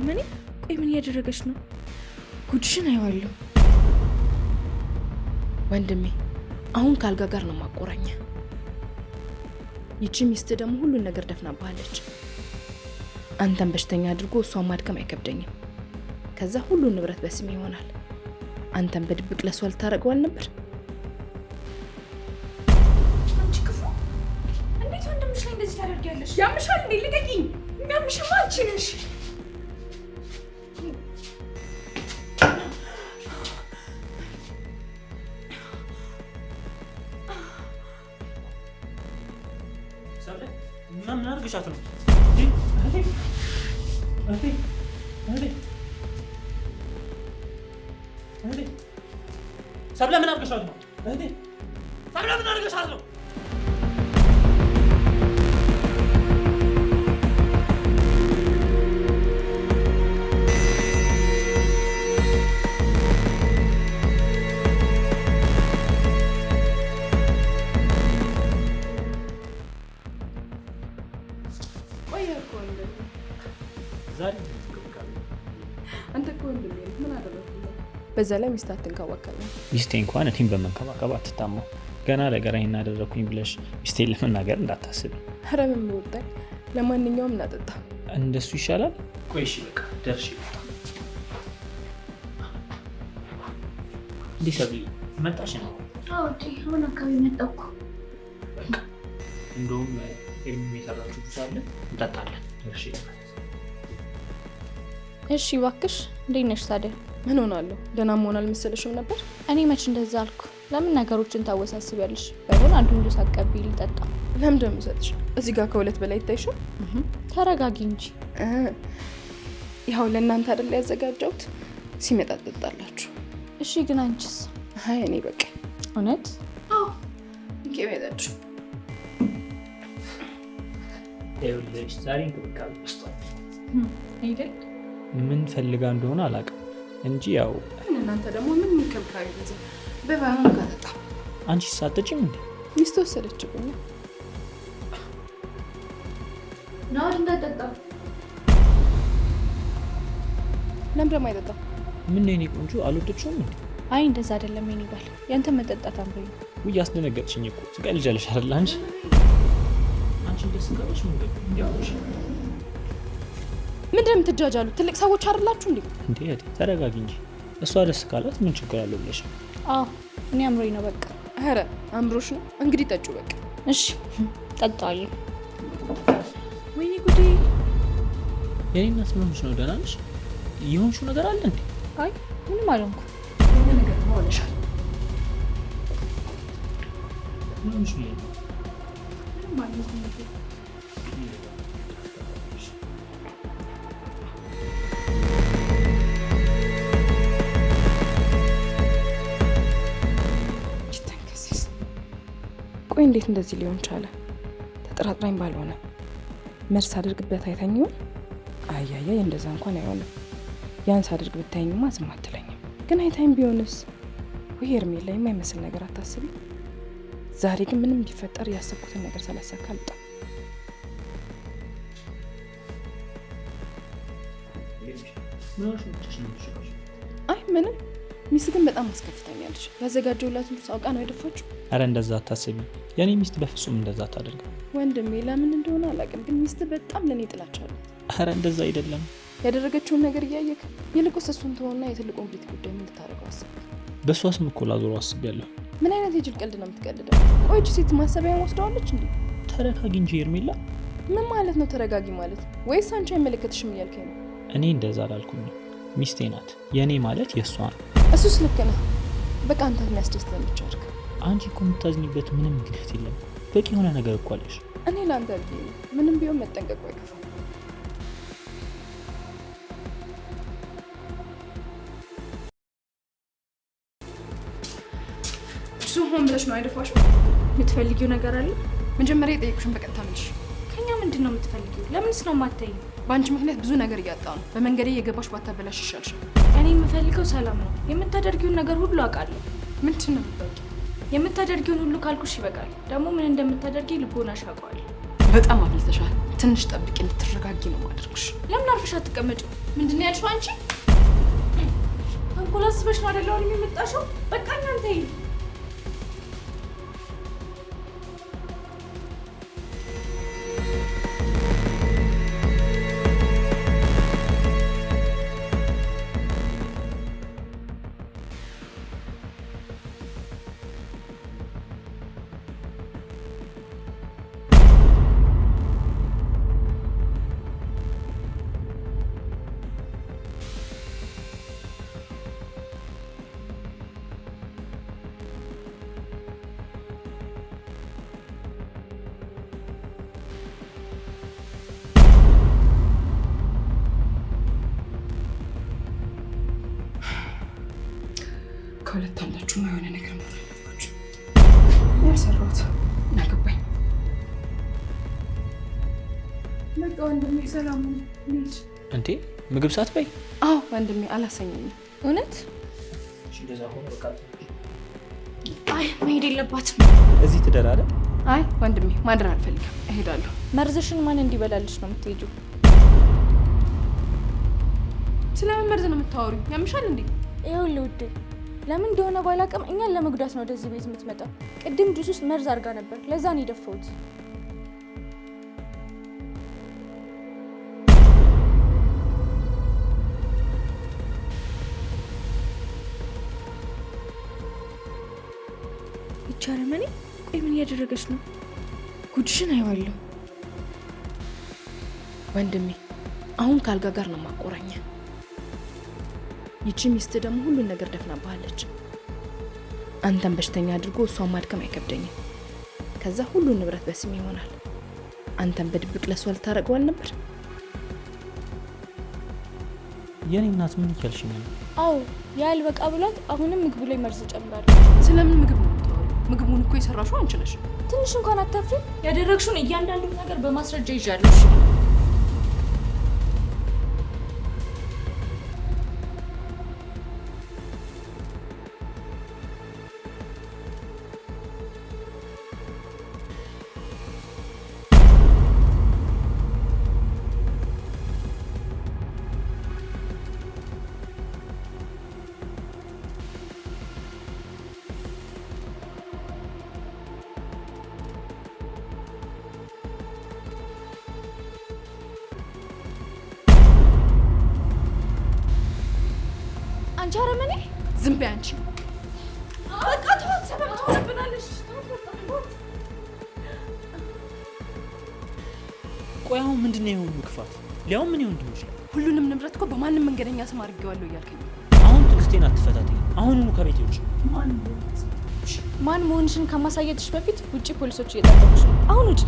ማኒ ቆይ ምን ያደረገች ነው? ጉድሽን አይዋለሁ ወንድሜ። አሁን ካልጋ ጋር ነው ማቆራኛ። ይቺ ሚስት ደግሞ ሁሉን ነገር ደፍናባለች። አንተን በሽተኛ አድርጎ እሷን ማድከም አይከብደኝም። ከዛ ሁሉ ንብረት በስሜ ይሆናል። አንተን በድብቅ ለሷ ልታረገው አልነበር? አንቺ ክፉ! እንዴት ወንድምሽ ላይ እንደዚህ ታደርጊያለሽ? ያምሻል እንዴ? ልቀቂኝ! የሚያምሽማ አንቺ ነሽ። ምን አድርገሻት ነው? ሰብለ ምን አድርገሻት ነው? ሰብለ ምን አድርገሻት ነው? በዛ ላይ ሚስት አትንከባከብ። ሚስቴ እንኳን እኔን በመንከባከብ አትታማው። ገና ለገራ ይሄን አደረኩኝ ብለሽ ሚስቴን ለመናገር እንዳታስቢ። ኧረ ምን ወጣኝ። ለማንኛውም እናጠጣ። እንደሱ ይሻላል። ቆይ እሺ በቃ ደርሽ ይመጣ። ዲሰብሊ መጣሽ ነው? አዎ እንዴ አሁን አካባቢ መጣኩ። እንደውም የሚሰራችሁ ጁስ አለ እንጠጣለን። ደርሽ ይመጣ። እሺ እባክሽ እንዴት ነሽ ታዲያ? ምን ሆናለሁ? ደህና መሆን አልመሰለሽም ነበር? እኔ መች እንደዛ አልኩ? ለምን ነገሮችን ታወሳስቢያለሽ? ባይሆን አንዱን ጁስ አቀብዪ ልጠጣ። ለምን ደምሰጥሽ? እዚህ ጋር ከሁለት በላይ ይታይሻል። ተረጋጊ እንጂ። ያው ለእናንተ አይደል ያዘጋጀሁት፣ ሲመጣ ትጠጣላችሁ። እሺ ግን አንቺስ? አይ እኔ በቃ። እውነት? አዎ ይገበያለሽ። ይኸውልሽ ዛሬ እንክብካቤ ወስዷል አይደል? ምን ፈልጋ እንደሆነ አላውቅም እንጂ ያው እናንተ ደግሞ ምን እንክብካቤ በዛ በባህም ጋጣ። አንቺ ሳትጭም እንዴ? ሚስት ወሰደችብኝ። ናው እንዳጠጣ። ለምን ደግሞ አይጠጣ? ምን ነው የኔ ቆንጆ አልወደድሽውም እንዴ? አይ እንደዛ አይደለም የኔ ባል፣ ያንተ መጠጣት አምሮኝ። ውይ አስደነገጥሽኝ እኮ። ትቀልጃለሽ አይደል አንቺ? አንቺ ደስ ካለሽ ምን ያውሽ? ምንድን ነው የምትጃጃሉት? ትልቅ ሰዎች አይደላችሁ እንዴ? እንዴ ተረጋጊ እንጂ። እሷ ደስ ካላት ምን ችግር አለው ብለሽ? አዎ እኔ አምሮኝ ነው በቃ። ኧረ አምሮሽ ነው እንግዲህ ጠጩ በቃ። እሺ ጠጣለሁ። ወይኔ ጉዴ! የኔ እናት ምን ሆነሽ ነው? ደህና ነሽ? የሆንሽው ነገር አለ እንዴ? አይ ምንም አልሆንኩም። የሆነ ነገር ሆነሻል። ምን ሆነሽ ነው? ማለት ነው ቆይ እንዴት እንደዚህ ሊሆን ቻለ? ተጠራጥራኝ ባልሆነ መልስ አድርግበት አይተኝ ይሆን? አያያይ እንደዛ እንኳን አይሆንም። ያንስ አድርግ ብታይኝማ ዝም አትለኝም። ግን አይታኝ ቢሆንስ? ወይ ሄርሜላ የማይመስል ነገር አታስቢ። ዛሬ ግን ምንም ቢፈጠር ያሰብኩትን ነገር ሳላሳካ አልወጣም። አይ ምንም። ሚስት ግን በጣም አስከፍታኛለች። ያዘጋጀሁላት ጁስ አውቃ ነው የደፋችው። አረ እንደዛ አታስቢ። የኔ ሚስት በፍጹም እንደዛ አታደርግ። ወንድሜ ለምን እንደሆነ አላውቅም፣ ግን ሚስት በጣም ለኔ ጥላቻ አላት። አረ እንደዛ አይደለም። ያደረገችውን ነገር እያየክ ይልቁንስ እሱን ተወውና የትልቁን ቤት ጉዳይ ምን ልታደርገው አስብ። በእሷ ስም እኮ ላዞረው አስቤያለሁ። ምን አይነት የጅል ቀልድ ነው የምትቀልደው? ቆይ እቺ ሴት ማሰቢያን ወስደዋለች እንዴ? ተረጋጊ እንጂ ሄርሜላ። ምን ማለት ነው ተረጋጊ ማለት? ወይስ አንቺ አይመለከትሽም እያልከኝ ነው? እኔ እንደዛ አላልኩኝ። ሚስቴ ናት። የኔ ማለት የእሷ ነው። እሱስ ልክ ነህ። በቃ አንተ የሚያስደስተን ብቻ አድርግ። አንቺ እኮ የምታዝኝበት ምንም ምክንያት የለም። በቂ የሆነ ነገር እኮ አለሽ። እኔ ለአንተ ብዬ ምንም ቢሆን መጠንቀቁ አይከፋም። እሱ ሆን ብለሽ ነው አይደፋሽ? የምትፈልጊው ነገር አለ? መጀመሪያ የጠየቁሽን በቀጥታ መልሽ። ከኛ ምንድን ነው የምትፈልጊው? ለምንስ ነው የማታይኝ? በአንቺ ምክንያት ብዙ ነገር እያጣሁ ነው። በመንገዴ የገባሽ ባታበላሽ ይሻልሻል። እኔ የምፈልገው ሰላም ነው። የምታደርጊውን ነገር ሁሉ አውቃለሁ። ምንድን ነው የምታውቂው? የምታደርጊውን ሁሉ ካልኩሽ ይበቃል። ደግሞ ምን እንደምታደርጊ ልቦናሽ ያውቀዋል። በጣም አብልተሻል። ትንሽ ጠብቂ፣ እንድትረጋጊ ነው ማድረግሽ። ለምን አርፈሽ አትቀመጪ? ምንድን ነው ያልሽው አንቺ? ተንኮል አስበሽ ነው አይደል አሁን የመጣሽው? በቃ እናንተ ከሁለት አንዳችሁ የሆነ ነገር ማለት አለባችሁ። ያሰራሁት አልገባኝ። በቃ ወንድሜ ሰላም ልጅ እንዴ ምግብ ሳትበይ? አዎ ወንድሜ አላሰኘኝም። እውነት? እንደዛ ሆነ በቃ። አይ መሄድ የለባትም። እዚህ ትደር አይደል? አይ ወንድሜ ማድረግ አልፈልግም፣ እሄዳለሁ። መርዝሽን ማን እንዲበላልሽ ነው የምትሄጂው? ስለምን መርዝ ነው የምታወሪው? ያምሻል እንዴ? ይኸውልህ ውዴ፣ ለምን እንደሆነ ባላውቅም እኛን ለመጉዳት ነው ወደዚህ ቤት የምትመጣው። ቅድም ጁስ ውስጥ መርዝ አድርጋ ነበር፣ ለዛ ነው የደፋሁት። ይቺ አረመኔ ቆይ ምን እያደረገች ነው? ጉድሽን አየዋለሁ። ወንድሜ አሁን ካልጋ ጋር ነው ማቆራኛ። ይቺ ሚስት ደግሞ ሁሉን ነገር ደፍናባለች። አንተን በሽተኛ አድርጎ እሷን ማድከም አይከብደኝም። ከዛ ሁሉ ንብረት በስም ይሆናል። አንተን በድብቅ ለሷ ልታረቀዋል ነበር። የኔ እናት ምን እያልሽ ነው? አዎ ያል በቃ ብሏት አሁንም ምግቡ ላይ መርዝ ጨምራለች። ስለምን ምግብ ነው የምታወሪው? ምግቡን እኮ የሰራሽው አንቺ ነሽ። ትንሽ እንኳን አታፍሪ? ያደረግሽውን እያንዳንዱ ነገር በማስረጃ ይዣለሁ። አንቺ አረመኔ! ዝም በይ አንቺ። በቃ ተወት፣ ሰበብ ትሆንብናለሽ። ቆይ አሁን ምንድነው የሆኑ ክፋት? ሊያውም ምን ይሆን ይችላል? ሁሉንም ንብረት እኮ በማንም መንገደኛ ስም አድርጌዋለሁ እያልከኝ። አሁን ትዕግስቴን አትፈታተኝ። አሁኑኑ ከቤት ውጭ። ማን መሆንሽን ከማሳየትሽ በፊት ውጪ ፖሊሶች እየጠበቁሽ ነው። አሁን ውጪ።